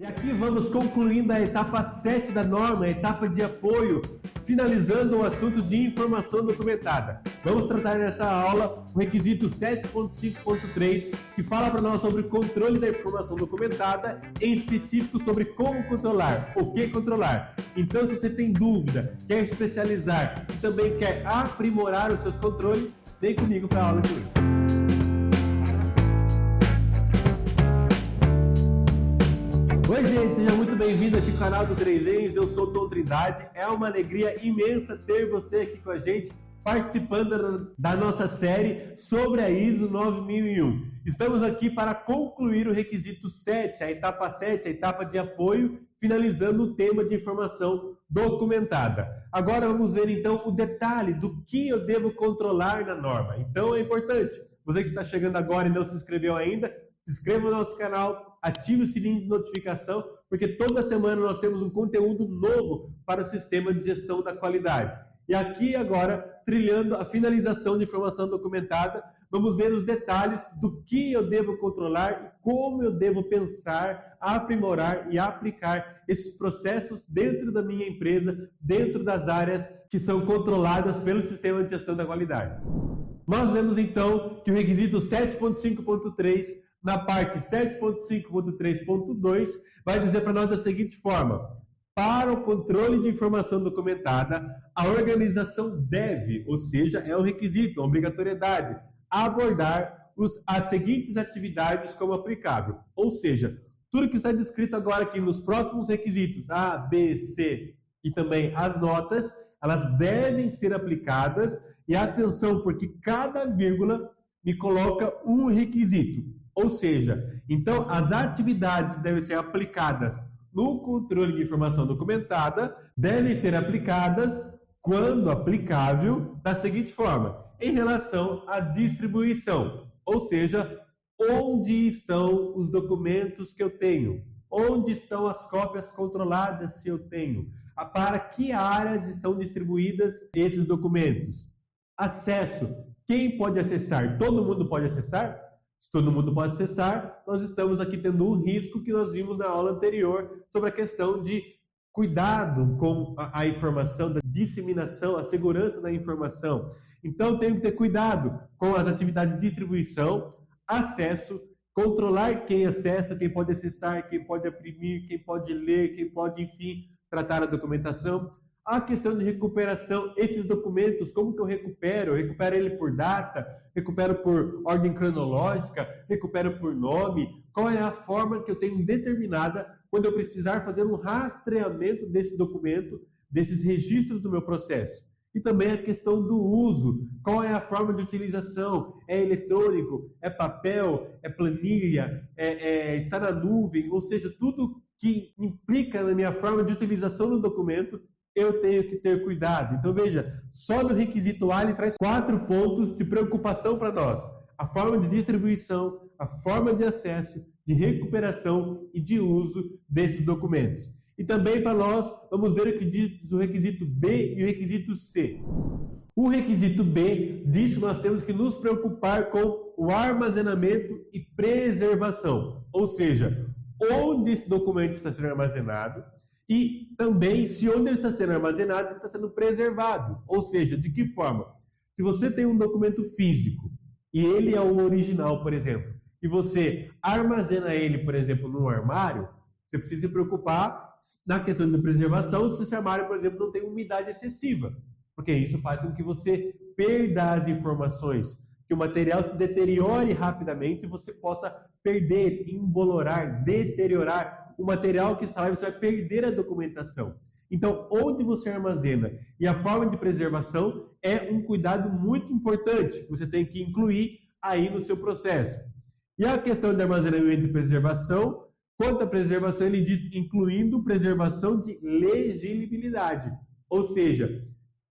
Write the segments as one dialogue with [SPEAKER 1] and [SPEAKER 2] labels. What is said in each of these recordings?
[SPEAKER 1] E aqui vamos concluindo a etapa 7 da norma, a etapa de apoio, finalizando o assunto de informação documentada. Vamos tratar nessa aula o requisito 7.5.3, que fala para nós sobre controle da informação documentada, em específico sobre como controlar, o que controlar. Então, se você tem dúvida, quer especializar e também quer aprimorar os seus controles, vem comigo para a aula de hoje. Oi gente, seja muito bem-vindo aqui ao canal do 3Ns, eu sou o Tom Trindade, é uma alegria imensa ter você aqui com a gente, participando da nossa série sobre a ISO 9001. Estamos aqui para concluir o requisito 7, a etapa 7, a etapa de apoio, finalizando o tema de informação documentada. Agora vamos ver então o detalhe do que eu devo controlar na norma. Então é importante, você que está chegando agora e não se inscreveu ainda, se inscreva no nosso canal, ative o sininho de notificação, porque toda semana nós temos um conteúdo novo para o sistema de gestão da qualidade. E aqui agora, trilhando a finalização de informação documentada, vamos ver os detalhes do que eu devo controlar e como eu devo pensar, aprimorar e aplicar esses processos dentro da minha empresa, dentro das áreas que são controladas pelo sistema de gestão da qualidade. Nós vemos então que o requisito 7.5.3 na parte 7.5.3.2, vai dizer para nós da seguinte forma: para o controle de informação documentada, a organização deve, ou seja, é um requisito, uma obrigatoriedade, abordar as seguintes atividades como aplicável. Ou seja, tudo que está descrito agora aqui nos próximos requisitos, A, B, C e também as notas, elas devem ser aplicadas, e atenção, porque cada vírgula me coloca um requisito. Ou seja, então as atividades que devem ser aplicadas no controle de informação documentada devem ser aplicadas, quando aplicável, da seguinte forma: em relação à distribuição, ou seja, onde estão os documentos que eu tenho, onde estão as cópias controladas se eu tenho, para que áreas estão distribuídas esses documentos, acesso, quem pode acessar, todo mundo pode acessar? Se todo mundo pode acessar, nós estamos aqui tendo um risco que nós vimos na aula anterior sobre a questão de cuidado com a informação, da disseminação, a segurança da informação. Então, tenho que ter cuidado com as atividades de distribuição, acesso, controlar quem acessa, quem pode acessar, quem pode imprimir, quem pode ler, quem pode, enfim, tratar a documentação. A questão de recuperação, esses documentos, como que eu recupero? Eu recupero ele por data, recupero por ordem cronológica, recupero por nome? Qual é a forma que eu tenho determinada quando eu precisar fazer um rastreamento desse documento, desses registros do meu processo? E também a questão do uso, qual é a forma de utilização? É eletrônico, é papel, é planilha, está na nuvem, ou seja, tudo que implica na minha forma de utilização do documento, eu tenho que ter cuidado. Então veja, só no requisito A ele traz 4 pontos de preocupação para nós: a forma de distribuição, a forma de acesso, de recuperação e de uso desses documentos. E também para nós, vamos ver o que diz o requisito B e o requisito C. O requisito B diz que nós temos que nos preocupar com o armazenamento e preservação, ou seja, onde esse documento está sendo armazenado, e também se onde ele está sendo armazenado, ele está sendo preservado. Ou seja, de que forma? Se você tem um documento físico e ele é o original, por exemplo, e você armazena ele, por exemplo, num armário, você precisa se preocupar na questão de preservação se esse armário, por exemplo, não tem umidade excessiva, porque isso faz com que você perda as informações, que o material se deteriore rapidamente e você possa perder, embolorar, deteriorar o material que está lá, e você vai perder a documentação. Então, onde você armazena e a forma de preservação é um cuidado muito importante que você tem que incluir aí no seu processo. E a questão de armazenamento e preservação, quanto à preservação, ele diz incluindo preservação de legibilidade, ou seja,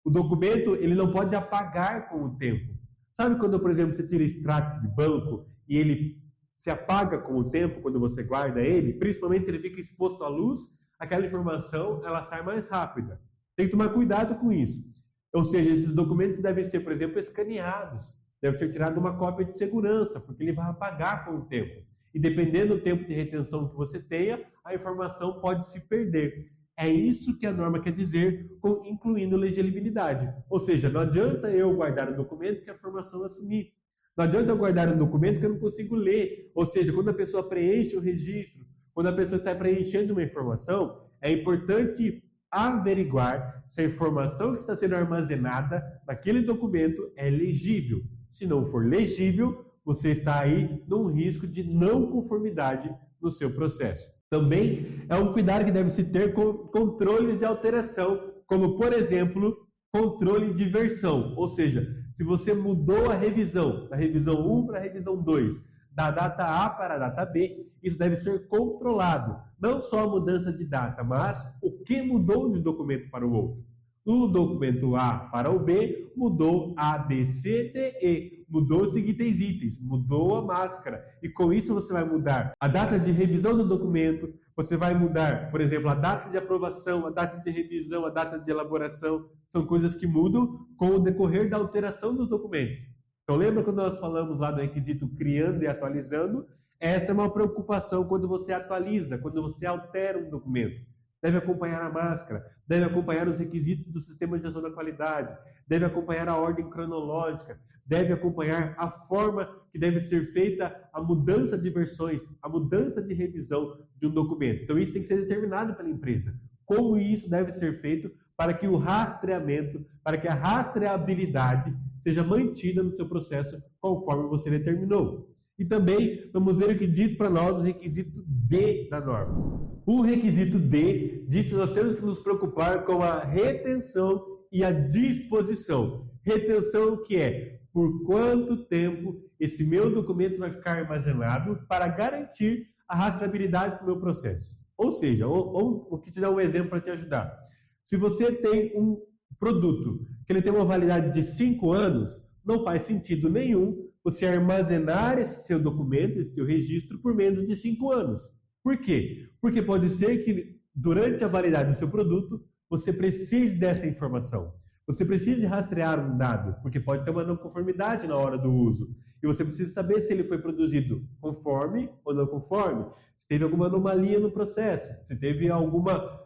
[SPEAKER 1] o documento ele não pode apagar com o tempo. Sabe quando, por exemplo, você tira extrato de banco e ele se apaga com o tempo quando você guarda ele, principalmente se ele fica exposto à luz, aquela informação ela sai mais rápida. Tem que tomar cuidado com isso. Ou seja, esses documentos devem ser, por exemplo, escaneados, deve ser tirada uma cópia de segurança, porque ele vai apagar com o tempo. E dependendo do tempo de retenção que você tenha, a informação pode se perder. É isso que a norma quer dizer, incluindo legibilidade. Ou seja, não adianta eu guardar um documento que a informação vai sumir. Não adianta eu guardar um documento que eu não consigo ler. Ou seja, quando a pessoa preenche o registro, quando a pessoa está preenchendo uma informação, é importante averiguar se a informação que está sendo armazenada naquele documento é legível. Se não for legível, você está aí num risco de não conformidade no seu processo. Também é um cuidado que deve se ter com controles de alteração, como, por exemplo, controle de versão. Ou seja, se você mudou a revisão, da revisão 1 para a revisão 2, da data A para a data B, isso deve ser controlado. Não só a mudança de data, mas o que mudou de um documento para o outro. Do documento A para o B, mudou A, B, C, D, E. Mudou os seguintes itens, mudou a máscara. E com isso você vai mudar a data de revisão do documento, você vai mudar, por exemplo, a data de aprovação, a data de revisão, a data de elaboração. São coisas que mudam com o decorrer da alteração dos documentos. Então lembra quando nós falamos lá do requisito criando e atualizando? Esta é uma preocupação quando você atualiza, quando você altera um documento. Deve acompanhar a máscara, deve acompanhar os requisitos do sistema de gestão da qualidade, deve acompanhar a ordem cronológica, deve acompanhar a forma que deve ser feita a mudança de versões, a mudança de revisão de um documento. Então isso tem que ser determinado pela empresa. Como isso deve ser feito para que o rastreamento, para que a rastreabilidade seja mantida no seu processo conforme você determinou. E também vamos ver o que diz para nós o requisito D da norma. O requisito D diz que nós temos que nos preocupar com a retenção e a disposição. Retenção que é por quanto tempo esse meu documento vai ficar armazenado para garantir a rastreabilidade do meu processo. Ou seja, o que te dá um exemplo para te ajudar. Se você tem um produto que ele tem uma validade de 5 anos, não faz sentido nenhum você armazenar esse seu documento, esse seu registro, por menos de 5 anos. Por quê? Porque pode ser que durante a validade do seu produto, você precise dessa informação. Você precise rastrear um dado, porque pode ter uma não conformidade na hora do uso. E você precisa saber se ele foi produzido conforme ou não conforme, se teve alguma anomalia no processo, se teve alguma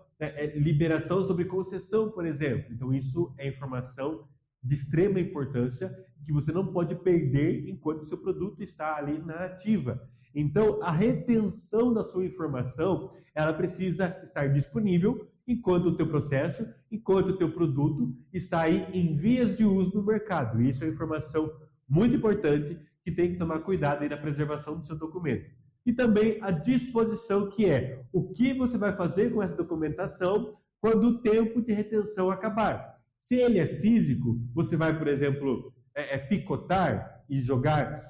[SPEAKER 1] liberação sobre concessão, por exemplo. Então isso é informação de extrema importância que você não pode perder enquanto o seu produto está ali na ativa. Então, a retenção da sua informação, ela precisa estar disponível enquanto o teu processo, enquanto o teu produto está aí em vias de uso no mercado. Isso é informação muito importante que tem que tomar cuidado aí na preservação do seu documento. E também a disposição, que é o que você vai fazer com essa documentação quando o tempo de retenção acabar. Se ele é físico, você vai, por exemplo, picotar e jogar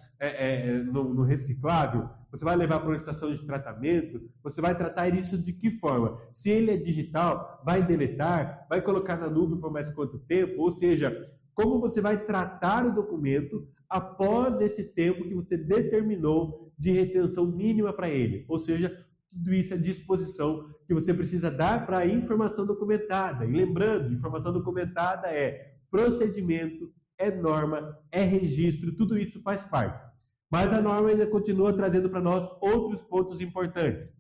[SPEAKER 1] no reciclável, você vai levar para uma estação de tratamento, você vai tratar isso de que forma? Se ele é digital, vai deletar, vai colocar na nuvem por mais quanto tempo? Ou seja, como você vai tratar o documento após esse tempo que você determinou de retenção mínima para ele? Ou seja, tudo isso é disposição que você precisa dar para a informação documentada. E lembrando, informação documentada é procedimento, é norma, é registro, tudo isso faz parte. Mas a norma ainda continua trazendo para nós outros pontos importantes.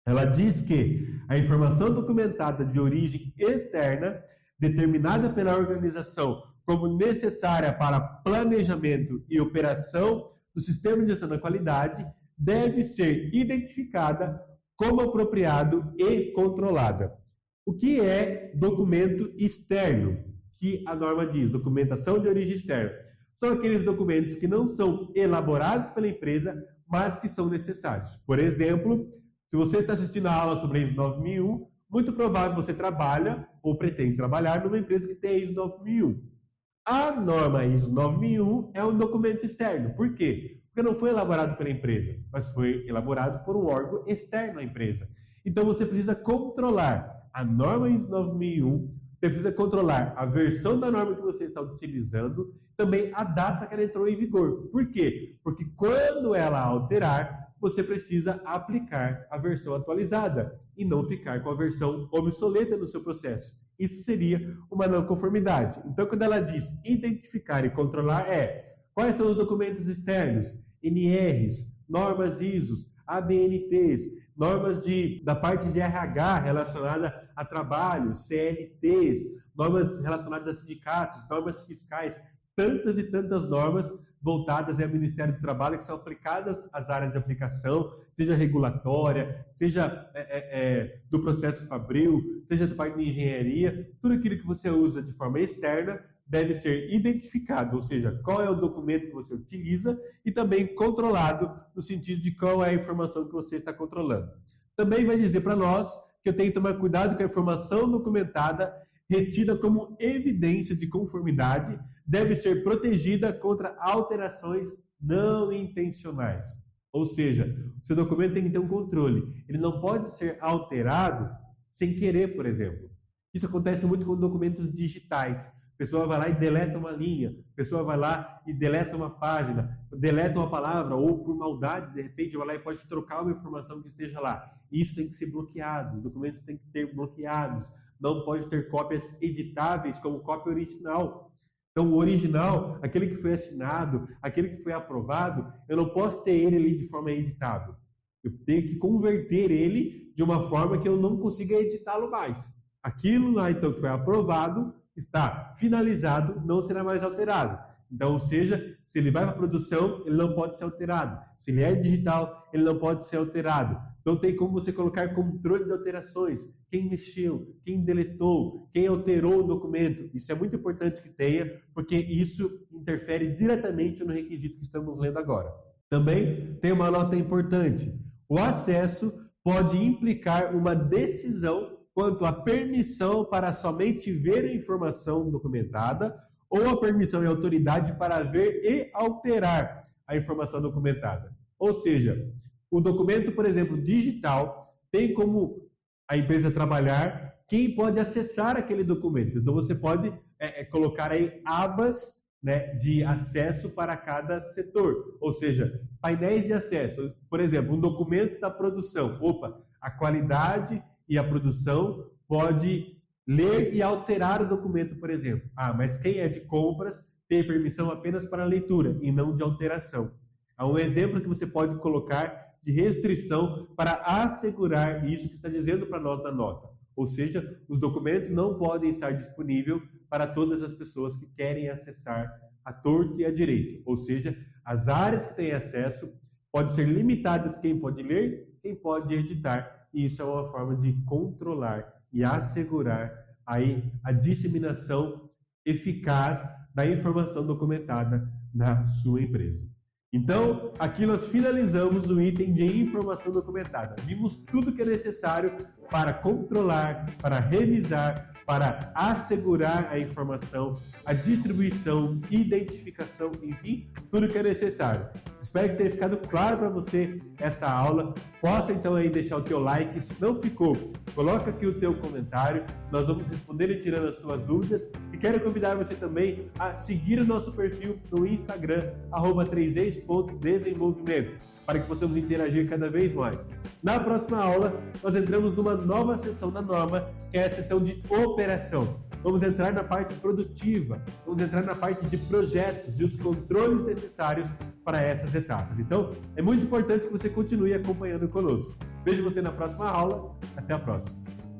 [SPEAKER 1] Ela diz que a informação documentada de origem externa, determinada pela organização como necessária para planejamento e operação do sistema de gestão da qualidade, deve ser identificada como apropriado e controlada. O que é documento externo? Que a norma diz, documentação de origem externa. São aqueles documentos que não são elaborados pela empresa, mas que são necessários. Por exemplo, se você está assistindo a aula sobre a ISO 9001, muito provável você trabalha ou pretende trabalhar numa empresa que tem a ISO 9001. A norma ISO 9001 é um documento externo. Por quê? Porque não foi elaborado pela empresa, mas foi elaborado por um órgão externo à empresa. Então você precisa controlar a norma ISO 9001, você precisa controlar a versão da norma que você está utilizando, também a data que ela entrou em vigor. Por quê? Porque quando ela alterar, você precisa aplicar a versão atualizada e não ficar com a versão obsoleta no seu processo. Isso seria uma não conformidade. Então, quando ela diz identificar e controlar, quais são os documentos externos, NRs, normas ISOs, ABNTs, normas da parte de RH relacionada a trabalho, CLTs, normas relacionadas a sindicatos, normas fiscais, tantas e tantas normas voltadas ao Ministério do Trabalho que são aplicadas às áreas de aplicação, seja regulatória, seja do processo fabril, seja da parte de engenharia, tudo aquilo que você usa de forma externa deve ser identificado, ou seja, qual é o documento que você utiliza e também controlado no sentido de qual é a informação que você está controlando. Também vai dizer para nós que eu tenho que tomar cuidado com a informação documentada retida como evidência de conformidade deve ser protegida contra alterações não intencionais. Ou seja, o seu documento tem que ter um controle. Ele não pode ser alterado sem querer, por exemplo. Isso acontece muito com documentos digitais. A pessoa vai lá e deleta uma linha, a pessoa vai lá e deleta uma página, deleta uma palavra, ou por maldade, de repente, vai lá e pode trocar uma informação que esteja lá. Isso tem que ser bloqueado, os documentos têm que ter bloqueados. Não pode ter cópias editáveis como cópia original. Então, o original, aquele que foi assinado, aquele que foi aprovado, eu não posso ter ele ali de forma editável. Eu tenho que converter ele de uma forma que eu não consiga editá-lo mais. Aquilo lá, então, que foi aprovado, está finalizado, não será mais alterado. Então, ou seja, se ele vai para a produção, ele não pode ser alterado. Se ele é digital, ele não pode ser alterado. Então, tem como você colocar controle de alterações. Quem mexeu, quem deletou, quem alterou o documento. Isso é muito importante que tenha, porque isso interfere diretamente no requisito que estamos lendo agora. Também tem uma nota importante. O acesso pode implicar uma decisão quanto à permissão para somente ver a informação documentada ou a permissão e autoridade para ver e alterar a informação documentada. Ou seja, o documento, por exemplo, digital, tem como a empresa trabalhar quem pode acessar aquele documento. Então, você pode colocar aí abas, né, de acesso para cada setor. Ou seja, painéis de acesso. Por exemplo, um documento da produção. Opa, a qualidade e a produção pode ler e alterar o documento, por exemplo. Ah, mas quem é de compras tem permissão apenas para leitura e não de alteração. Há um exemplo que você pode colocar de restrição para assegurar isso que está dizendo para nós na nota. Ou seja, os documentos não podem estar disponíveis para todas as pessoas que querem acessar a torto e a direito. Ou seja, as áreas que têm acesso podem ser limitadas quem pode ler, quem pode editar. E isso é uma forma de controlar e assegurar aí a disseminação eficaz da informação documentada na sua empresa. Então, aqui nós finalizamos o item de informação documentada. Vimos tudo que é necessário para controlar, para revisar, para assegurar a informação, a distribuição, identificação, enfim, tudo que é necessário. Espero que tenha ficado claro para você esta aula. Possa então aí deixar o teu like. Se não ficou, coloca aqui o teu comentário. Nós vamos responder e tirando as suas dúvidas. E quero convidar você também a seguir o nosso perfil no Instagram, @3ex.desenvolvimento, para que possamos interagir cada vez mais. Na próxima aula, nós entramos numa nova seção da norma, que é a seção de operação. Vamos entrar na parte produtiva, vamos entrar na parte de projetos e os controles necessários para essas etapas. Então, é muito importante que você continue acompanhando conosco. Vejo você na próxima aula. Até a próxima.